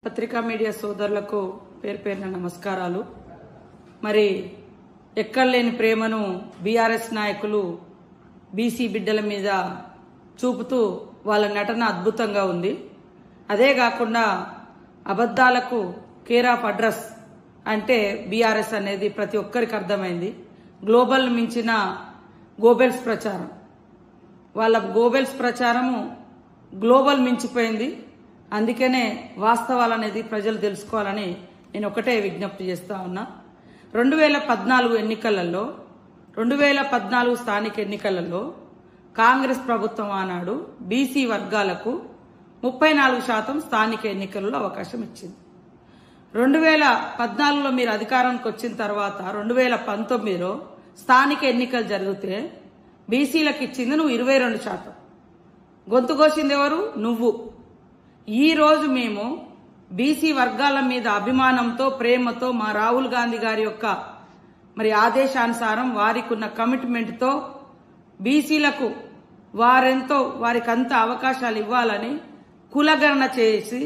పత్రికా మీడియా సోదరులకు పేరు పేరున నమస్కారాలు. మరి ఎక్కడలేని ప్రేమను బీఆర్ఎస్ నాయకులు బీసీ బిడ్డల మీద చూపుతూ వాళ్ళ నటన అద్భుతంగా ఉంది. అదే కాకుండా అబద్ధాలకు కేర్ ఆఫ్ అడ్రస్ అంటే బీఆర్ఎస్ అనేది ప్రతి ఒక్కరికి అర్థమైంది. గ్లోబల్ మించిన గోబెల్స్ ప్రచారం, వాళ్ళ గోబెల్స్ ప్రచారము గ్లోబల్ మించిపోయింది. అందుకనే వాస్తవాలు అనేది ప్రజలు తెలుసుకోవాలని నేను ఒకటే విజ్ఞప్తి చేస్తా ఉన్నా. 2014 ఎన్నికలలో 2014 స్థానిక ఎన్నికలలో కాంగ్రెస్ ప్రభుత్వం ఆనాడు బీసీ వర్గాలకు 34% స్థానిక ఎన్నికలలో అవకాశం ఇచ్చింది. 2014లో మీరు అధికారానికి వచ్చిన తర్వాత 2019లో స్థానిక ఎన్నికలు జరిగితే బీసీలకు ఇచ్చింది నువ్వు 22%. గొంతు కోసింది ఎవరు? నువ్వు. ఈ రోజు మేము బీసీ వర్గాల మీద అభిమానంతో, ప్రేమతో, మా రాహుల్ గాంధీ గారి యొక్క మరి ఆదేశానుసారం వారికి ఉన్న కమిట్మెంట్తో బీసీలకు వారికంత అవకాశాలు ఇవ్వాలని కులగణన చేసి